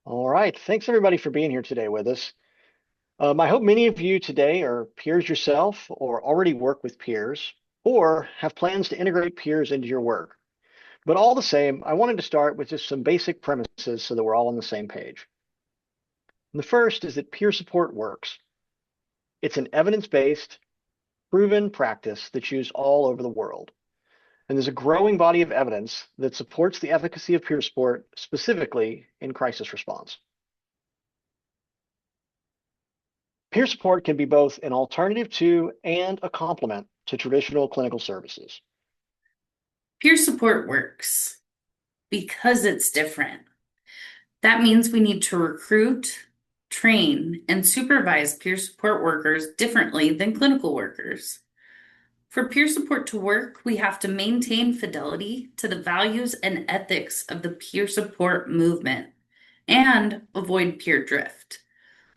All right. Thanks everybody for being here today with us. I hope many of you today are peers yourself or already work with peers or have plans to integrate peers into your work. But all the same, I wanted to start with just some basic premises so that we're all on the same page. And the first is that peer support works. It's an evidence-based, proven practice that's used all over the world. And there's a growing body of evidence that supports the efficacy of peer support, specifically in crisis response. Peer support can be both an alternative to and a complement to traditional clinical services. Peer support works because it's different. That means we need to recruit, train, and supervise peer support workers differently than clinical workers. For peer support to work, we have to maintain fidelity to the values and ethics of the peer support movement and avoid peer drift,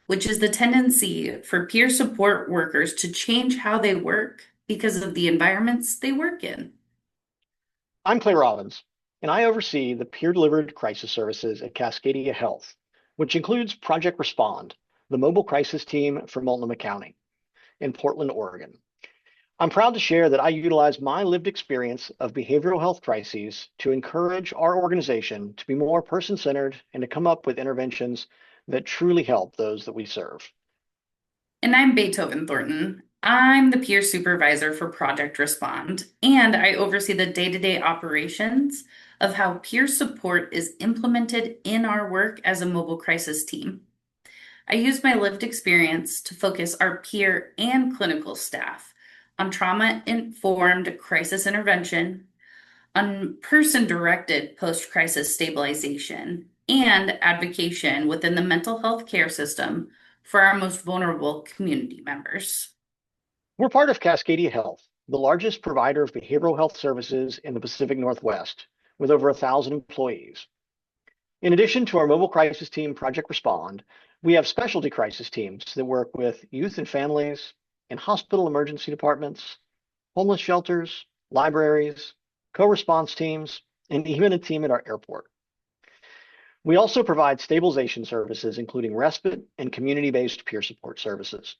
which is the tendency for peer support workers to change how they work because of the environments they work in. I'm Clay Robbins, and I oversee the peer-delivered crisis services at Cascadia Health, which includes Project Respond, the mobile crisis team for Multnomah County in Portland, Oregon. I'm proud to share that I utilize my lived experience of behavioral health crises to encourage our organization to be more person-centered and to come up with interventions that truly help those that we serve. And I'm Beethoven Thornton. I'm the peer supervisor for Project Respond, and I oversee the day-to-day operations of how peer support is implemented in our work as a mobile crisis team. I use my lived experience to focus our peer and clinical staff on trauma-informed crisis intervention, on person-directed post-crisis stabilization, and advocacy within the mental health care system for our most vulnerable community members. We're part of Cascadia Health, the largest provider of behavioral health services in the Pacific Northwest, with over 1,000 employees. In addition to our mobile crisis team, Project Respond, we have specialty crisis teams that work with youth and families in hospital emergency departments, homeless shelters, libraries, co-response teams, and even a team at our airport. We also provide stabilization services, including respite and community-based peer support services.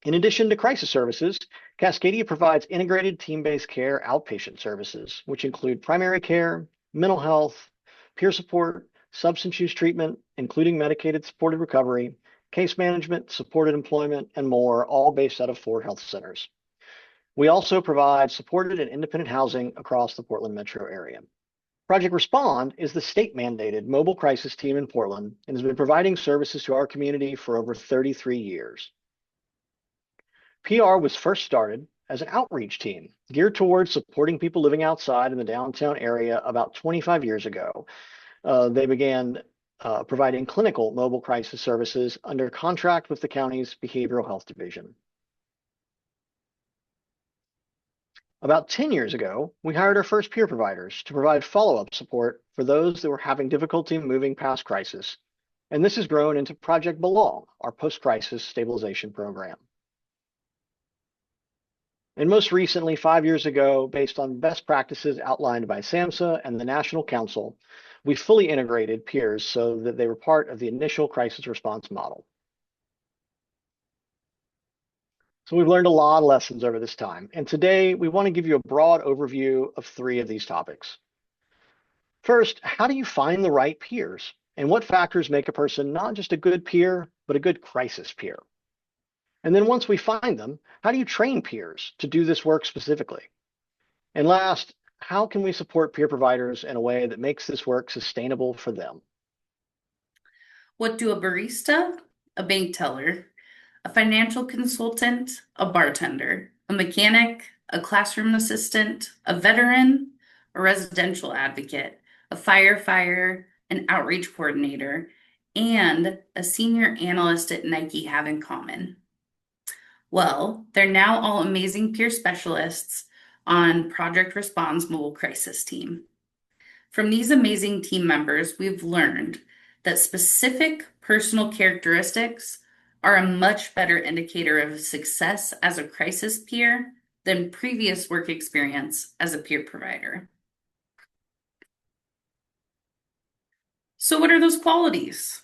In addition to crisis services, Cascadia provides integrated team-based care outpatient services, which include primary care, mental health, peer support, substance use treatment, including medicated supported recovery, case management, supported employment, and more, all based out of 4 health centers. We also provide supported and independent housing across the Portland metro area. Project Respond is the state-mandated mobile crisis team in Portland and has been providing services to our community for over 33 years. PR was first started as an outreach team geared towards supporting people living outside in the downtown area about 25 years ago. They began providing clinical mobile crisis services under contract with the county's behavioral health division. About 10 years ago, we hired our first peer providers to provide follow-up support for those that were having difficulty moving past crisis. And this has grown into Project Belong, our post-crisis stabilization program. And most recently, 5 years ago, based on best practices outlined by SAMHSA and the National Council, we fully integrated peers so that they were part of the initial crisis response model. So we've learned a lot of lessons over this time, and today we want to give you a broad overview of 3 of these topics. First, how do you find the right peers? And what factors make a person not just a good peer, but a good crisis peer? And then once we find them, how do you train peers to do this work specifically? And last, how can we support peer providers in a way that makes this work sustainable for them? What do a barista, a bank teller, a financial consultant, a bartender, a mechanic, a classroom assistant, a veteran, a residential advocate, a firefighter, an outreach coordinator, and a senior analyst at Nike have in common? Well, they're now all amazing peer specialists on Project Respond's mobile crisis team. From these amazing team members, we've learned that specific personal characteristics are a much better indicator of success as a crisis peer than previous work experience as a peer provider. So what are those qualities?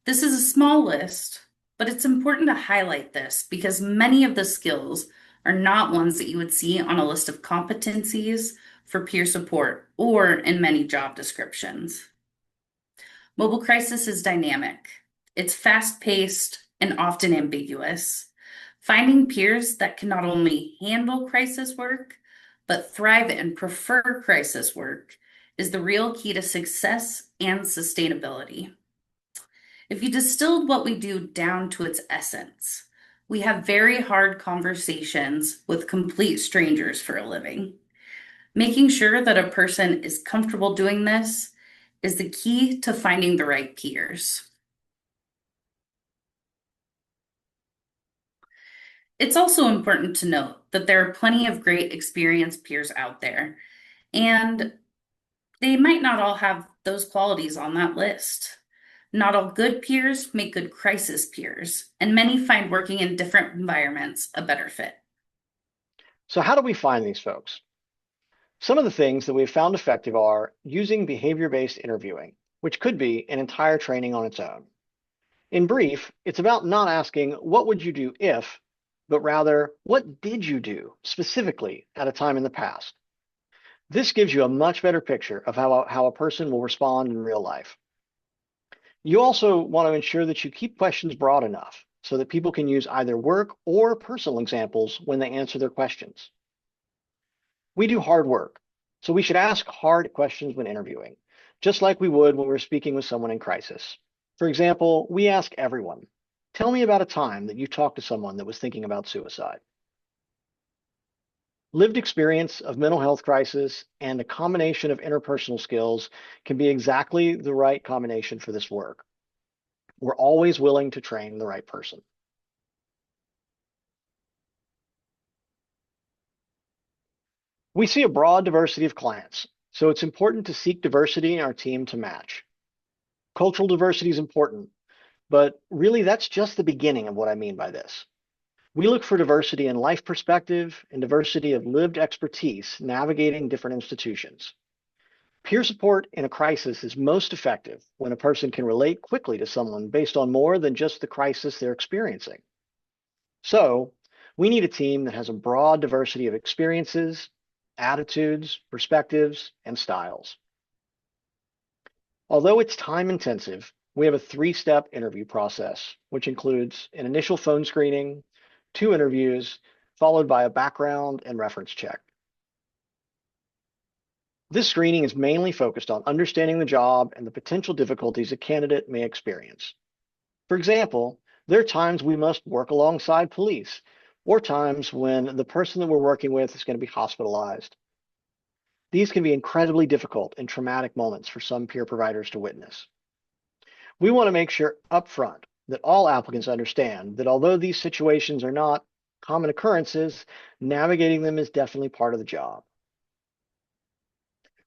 This is a small list, but it's important to highlight this because many of the skills are not ones that you would see on a list of competencies for peer support or in many job descriptions. Mobile crisis is dynamic. It's fast-paced and often ambiguous. Finding peers that can not only handle crisis work, but thrive and prefer crisis work is the real key to success and sustainability. If you distilled what we do down to its essence, we have very hard conversations with complete strangers for a living. Making sure that a person is comfortable doing this is the key to finding the right peers. It's also important to note that there are plenty of great experienced peers out there, and they might not all have those qualities on that list. Not all good peers make good crisis peers, and many find working in different environments a better fit. So how do we find these folks? Some of the things that we've found effective are using behavior-based interviewing, which could be an entire training on its own. In brief, it's about not asking, what would you do if, but rather, what did you do specifically at a time in the past? This gives you a much better picture of how a person will respond in real life. You also want to ensure that you keep questions broad enough so that people can use either work or personal examples when they answer their questions. We do hard work, so we should ask hard questions when interviewing, just like we would when we're speaking with someone in crisis. For example, we ask everyone, tell me about a time that you talked to someone that was thinking about suicide. Lived experience of mental health crisis and a combination of interpersonal skills can be exactly the right combination for this work. We're always willing to train the right person. We see a broad diversity of clients, so it's important to seek diversity in our team to match. Cultural diversity is important, but really that's just the beginning of what I mean by this. We look for diversity in life perspective and diversity of lived expertise navigating different institutions. Peer support in a crisis is most effective when a person can relate quickly to someone based on more than just the crisis they're experiencing. So, we need a team that has a broad diversity of experiences, attitudes, perspectives, and styles. Although it's time intensive, we have a 3-step interview process, which includes an initial phone screening, 2 interviews, followed by a background and reference check. This screening is mainly focused on understanding the job and the potential difficulties a candidate may experience. For example, there are times we must work alongside police, or times when the person that we're working with is going to be hospitalized. These can be incredibly difficult and traumatic moments for some peer providers to witness. We want to make sure upfront that all applicants understand that although these situations are not common occurrences, navigating them is definitely part of the job.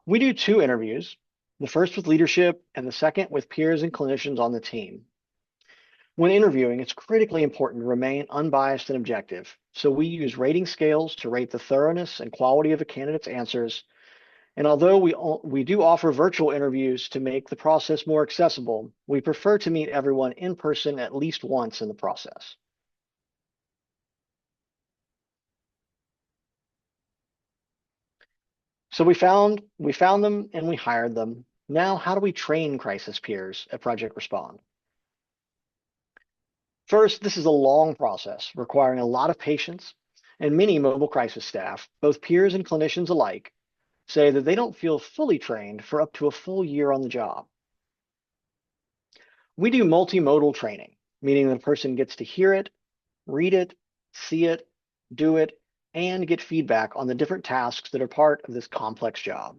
We do 2 interviews, the first with leadership and the second with peers and clinicians on the team. When interviewing, it's critically important to remain unbiased and objective, so we use rating scales to rate the thoroughness and quality of a candidate's answers. And although we do offer virtual interviews to make the process more accessible, we prefer to meet everyone in person at least once in the process. So we found them and we hired them. Now, how do we train crisis peers at Project Respond? First, this is a long process requiring a lot of patience, and many mobile crisis staff, both peers and clinicians alike, say that they don't feel fully trained for up to a full year on the job. We do multimodal training, meaning that a person gets to hear it, read it, see it, do it, and get feedback on the different tasks that are part of this complex job.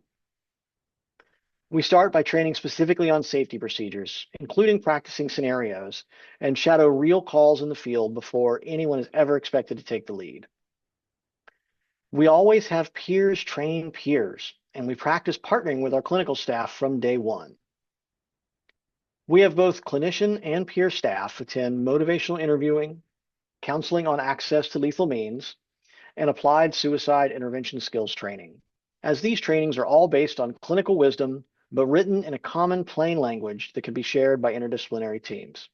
We start by training specifically on safety procedures, including practicing scenarios, and shadow real calls in the field before anyone is ever expected to take the lead. We always have peers train peers, and we practice partnering with our clinical staff from day one. We have both clinician and peer staff attend motivational interviewing, counseling on access to lethal means, and applied suicide intervention skills training, as these trainings are all based on clinical wisdom, but written in a common plain language that can be shared by interdisciplinary teams.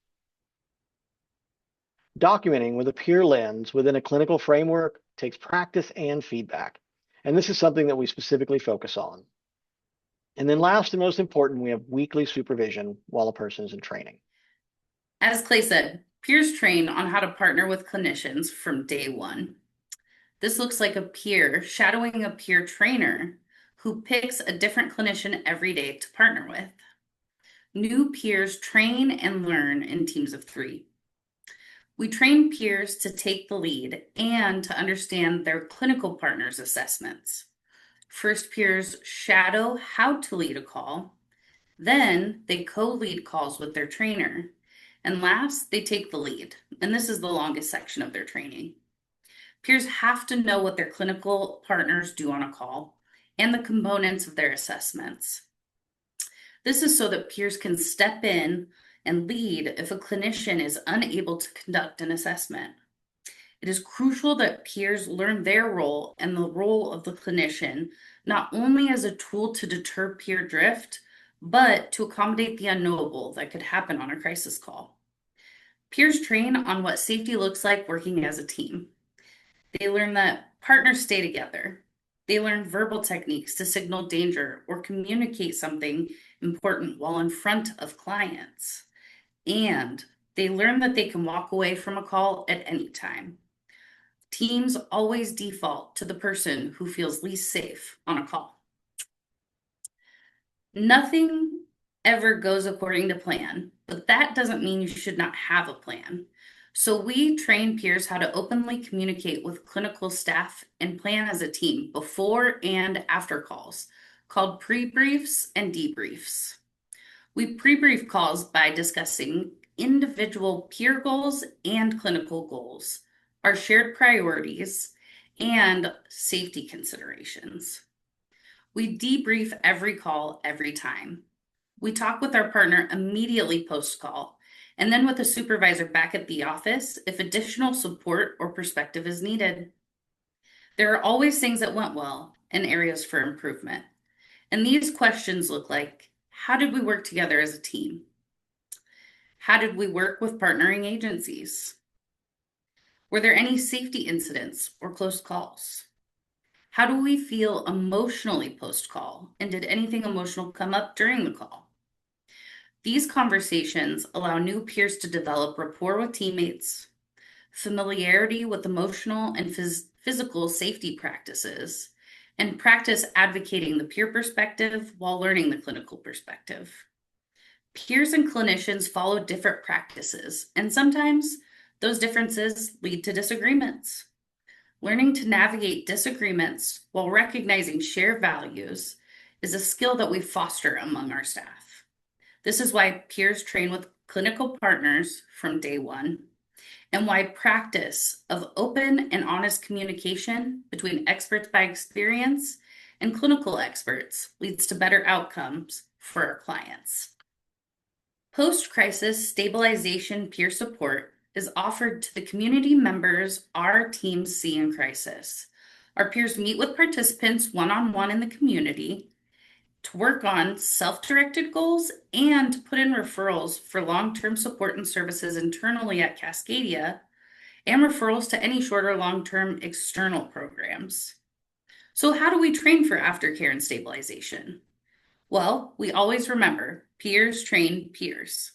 Documenting with a peer lens within a clinical framework takes practice and feedback, and this is something that we specifically focus on. And then last and most important, we have weekly supervision while a person is in training. As Clay said, peers train on how to partner with clinicians from day one. This looks like a peer shadowing a peer trainer who picks a different clinician every day to partner with. New peers train and learn in teams of 3. We train peers to take the lead and to understand their clinical partners' assessments. First, peers shadow how to lead a call. Then they co-lead calls with their trainer. And last, they take the lead. And this is the longest section of their training. Peers have to know what their clinical partners do on a call and the components of their assessments. This is so that peers can step in and lead if a clinician is unable to conduct an assessment. It is crucial that peers learn their role and the role of the clinician, not only as a tool to deter peer drift, but to accommodate the unknowable that could happen on a crisis call. Peers train on what safety looks like working as a team. They learn that partners stay together. They learn verbal techniques to signal danger or communicate something important while in front of clients. And they learn that they can walk away from a call at any time. Teams always default to the person who feels least safe on a call. Nothing ever goes according to plan, but that doesn't mean you should not have a plan. So we train peers how to openly communicate with clinical staff and plan as a team before and after calls, called pre-briefs and debriefs. We pre-brief calls by discussing individual peer goals and clinical goals, our shared priorities, and safety considerations. We debrief every call every time. We talk with our partner immediately post-call, and then with a supervisor back at the office if additional support or perspective is needed. There are always things that went well and areas for improvement. And these questions look like, how did we work together as a team? How did we work with partnering agencies? Were there any safety incidents or close calls? How do we feel emotionally post-call? And did anything emotional come up during the call? These conversations allow new peers to develop rapport with teammates, familiarity with emotional and physical safety practices, and practice advocating the peer perspective while learning the clinical perspective. Peers and clinicians follow different practices, and sometimes those differences lead to disagreements. Learning to navigate disagreements while recognizing shared values is a skill that we foster among our staff. This is why peers train with clinical partners from day one, and why practice of open and honest communication between experts by experience and clinical experts leads to better outcomes for our clients. Post-crisis stabilization peer support is offered to the community members our teams see in crisis. Our peers meet with participants one-on-one in the community to work on self-directed goals and to put in referrals for long-term support and services internally at Cascadia and referrals to any short or long-term external programs. So how do we train for aftercare and stabilization? Well, we always remember peers train peers.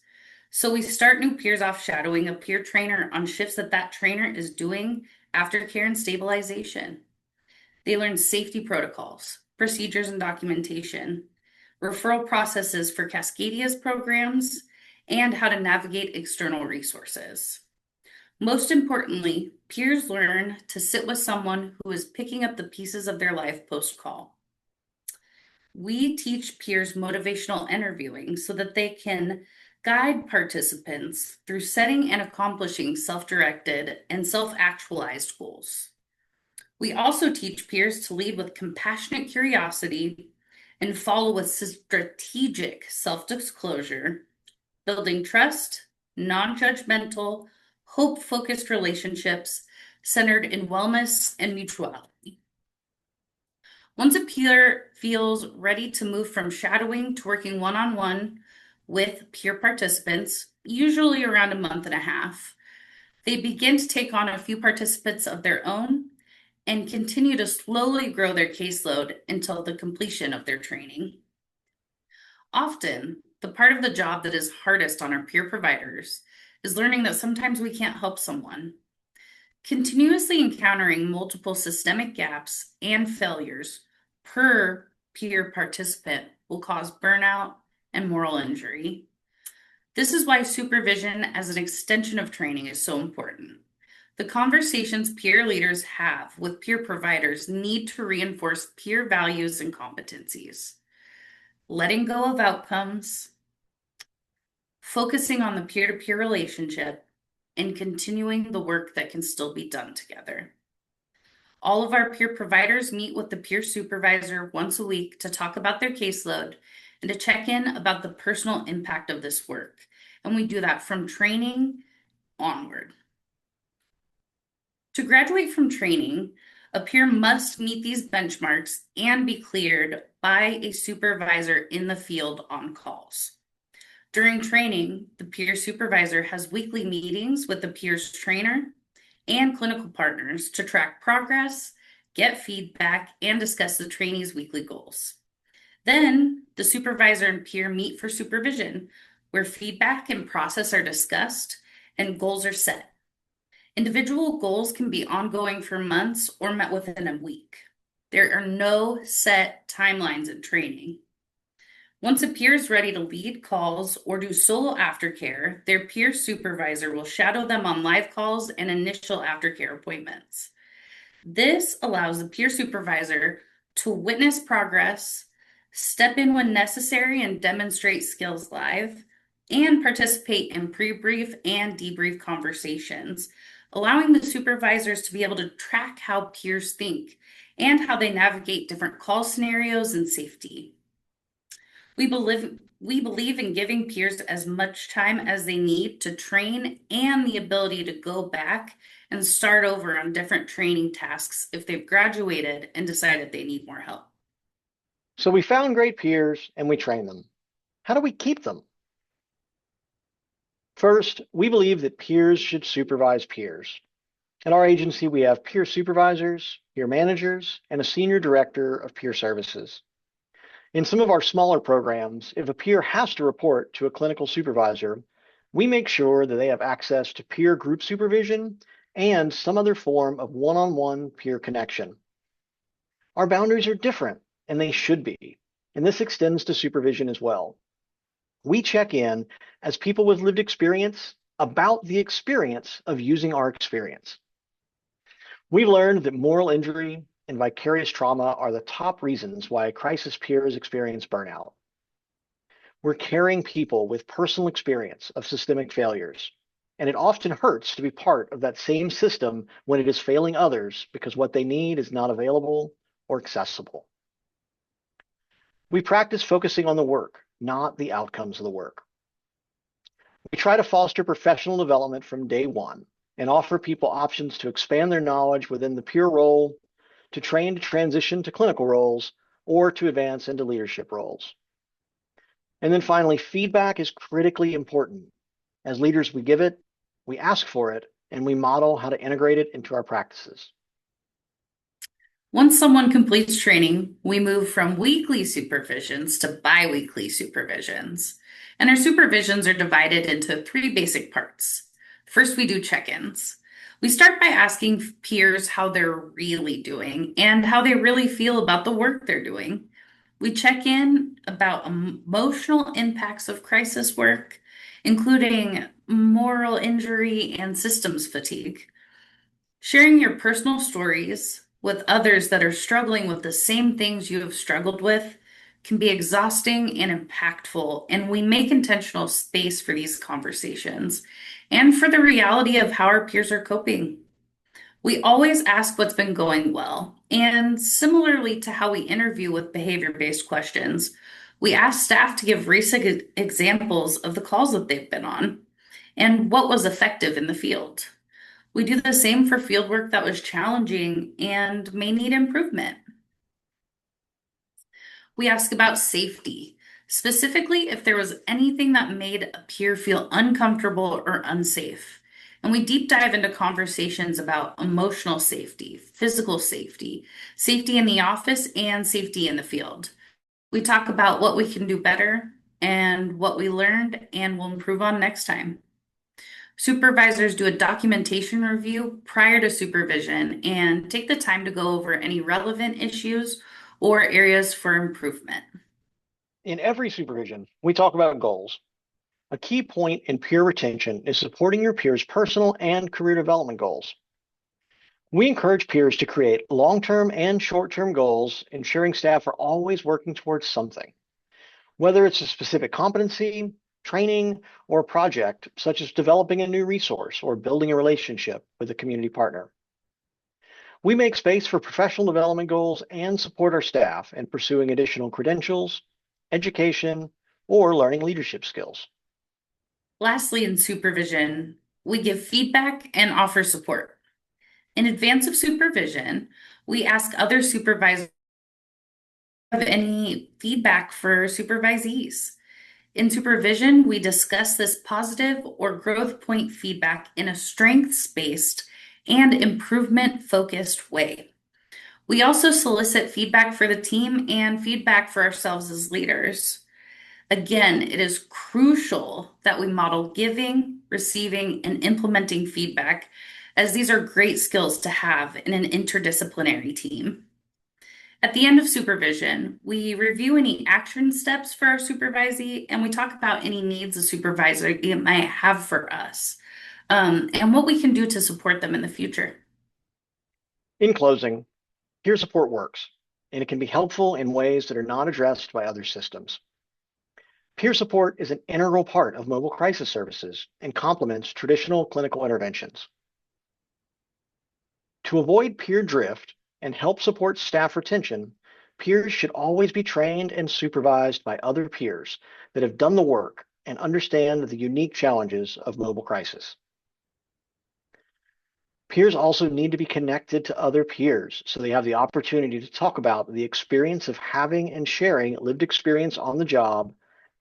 So we start new peers off shadowing a peer trainer on shifts that trainer is doing aftercare and stabilization. They learn safety protocols, procedures and documentation, referral processes for Cascadia's programs, and how to navigate external resources. Most importantly, peers learn to sit with someone who is picking up the pieces of their life post-call. We teach peers motivational interviewing so that they can guide participants through setting and accomplishing self-directed and self-actualized goals. We also teach peers to lead with compassionate curiosity and follow with strategic self-disclosure, building trust, non-judgmental, hope-focused relationships centered in wellness and mutuality. Once a peer feels ready to move from shadowing to working one-on-one with peer participants, usually around a month and a half, they begin to take on a few participants of their own and continue to slowly grow their caseload until the completion of their training. Often, the part of the job that is hardest on our peer providers is learning that sometimes we can't help someone. Continuously encountering multiple systemic gaps and failures per peer participant will cause burnout and moral injury. This is why supervision as an extension of training is so important. The conversations peer leaders have with peer providers need to reinforce peer values and competencies. Letting go of outcomes, focusing on the peer-to-peer relationship, and continuing the work that can still be done together. All of our peer providers meet with the peer supervisor once a week to talk about their caseload and to check in about the personal impact of this work. And we do that from training onward. To graduate from training, a peer must meet these benchmarks and be cleared by a supervisor in the field on calls. During training, the peer supervisor has weekly meetings with the peer's trainer and clinical partners to track progress, get feedback, and discuss the trainee's weekly goals. Then, the supervisor and peer meet for supervision, where feedback and process are discussed and goals are set. Individual goals can be ongoing for months or met within a week. There are no set timelines in training. Once a peer is ready to lead calls or do solo aftercare, their peer supervisor will shadow them on live calls and initial aftercare appointments. This allows the peer supervisor to witness progress, step in when necessary and demonstrate skills live, and participate in pre-brief and debrief conversations, allowing the supervisors to be able to track how peers think and how they navigate different call scenarios and safety. We believe in giving peers as much time as they need to train and the ability to go back and start over on different training tasks if they've graduated and decided they need more help. So we found great peers and we train them. How do we keep them? First, we believe that peers should supervise peers. At our agency, we have peer supervisors, peer managers, and a senior director of peer services. In some of our smaller programs, if a peer has to report to a clinical supervisor, we make sure that they have access to peer group supervision and some other form of one-on-one peer connection. Our boundaries are different, and they should be, and this extends to supervision as well. We check in as people with lived experience about the experience of using our experience. We've learned that moral injury and vicarious trauma are the top reasons why crisis peers experience burnout. We're caring people with personal experience of systemic failures, and it often hurts to be part of that same system when it is failing others because what they need is not available or accessible. We practice focusing on the work, not the outcomes of the work. We try to foster professional development from day one and offer people options to expand their knowledge within the peer role, to train to transition to clinical roles, or to advance into leadership roles. And then finally, feedback is critically important. As leaders, we give it, we ask for it, and we model how to integrate it into our practices. Once someone completes training, we move from weekly supervisions to bi-weekly supervisions. And our supervisions are divided into 3 basic parts. First, we do check-ins. We start by asking peers how they're really doing and how they really feel about the work they're doing. We check in about emotional impacts of crisis work, including moral injury and systems fatigue. Sharing your personal stories with others that are struggling with the same things you have struggled with can be exhausting and impactful, and we make intentional space for these conversations and for the reality of how our peers are coping. We always ask what's been going well, and similarly to how we interview with behavior-based questions, we ask staff to give recent examples of the calls that they've been on and what was effective in the field. We do the same for fieldwork that was challenging and may need improvement. We ask about safety, specifically if there was anything that made a peer feel uncomfortable or unsafe. And we deep dive into conversations about emotional safety, physical safety, safety in the office, and safety in the field. We talk about what we can do better and what we learned and will improve on next time. Supervisors do a documentation review prior to supervision and take the time to go over any relevant issues or areas for improvement. In every supervision, we talk about goals. A key point in peer retention is supporting your peers' personal and career development goals. We encourage peers to create long-term and short-term goals, ensuring staff are always working towards something. Whether it's a specific competency, training, or a project, such as developing a new resource or building a relationship with a community partner. We make space for professional development goals and support our staff in pursuing additional credentials, education, or learning leadership skills. Lastly, in supervision, we give feedback and offer support. In advance of supervision, we ask other supervisors if they have any feedback for supervisees. In supervision, we discuss this positive or growth point feedback in a strengths-based and improvement-focused way. We also solicit feedback for the team and feedback for ourselves as leaders. Again, it is crucial that we model giving, receiving, and implementing feedback, as these are great skills to have in an interdisciplinary team. At the end of supervision, we review any action steps for our supervisee, and we talk about any needs a supervisor might have for us, and what we can do to support them in the future. In closing, peer support works, and it can be helpful in ways that are not addressed by other systems. Peer support is an integral part of mobile crisis services and complements traditional clinical interventions. To avoid peer drift and help support staff retention, peers should always be trained and supervised by other peers that have done the work and understand the unique challenges of mobile crisis. Peers also need to be connected to other peers so they have the opportunity to talk about the experience of having and sharing lived experience on the job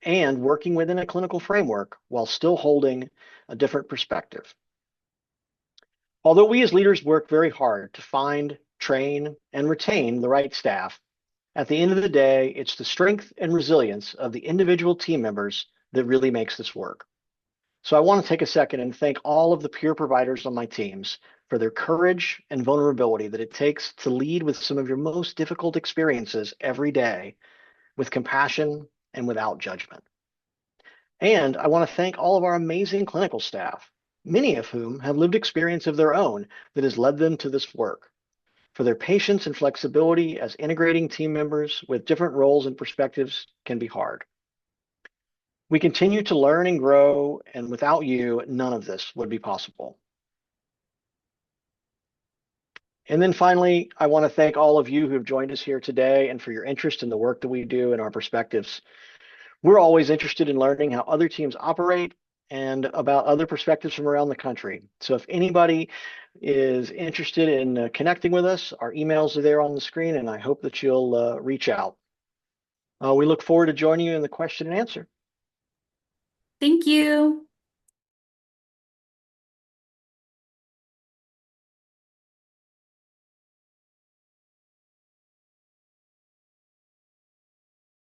and working within a clinical framework while still holding a different perspective. Although we as leaders work very hard to find, train, and retain the right staff, at the end of the day, it's the strength and resilience of the individual team members that really makes this work. So I want to take a second and thank all of the peer providers on my teams for their courage and vulnerability that it takes to lead with some of your most difficult experiences every day with compassion and without judgment. And I want to thank all of our amazing clinical staff, many of whom have lived experience of their own that has led them to this work, for their patience and flexibility as integrating team members with different roles and perspectives can be hard. We continue to learn and grow, and without you, none of this would be possible. And then finally, I want to thank all of you who have joined us here today and for your interest in the work that we do and our perspectives. We're always interested in learning how other teams operate and about other perspectives from around the country. So if anybody is interested in connecting with us, our emails are there on the screen, and I hope that you'll reach out. We look forward to joining you in the question and answer. Thank you.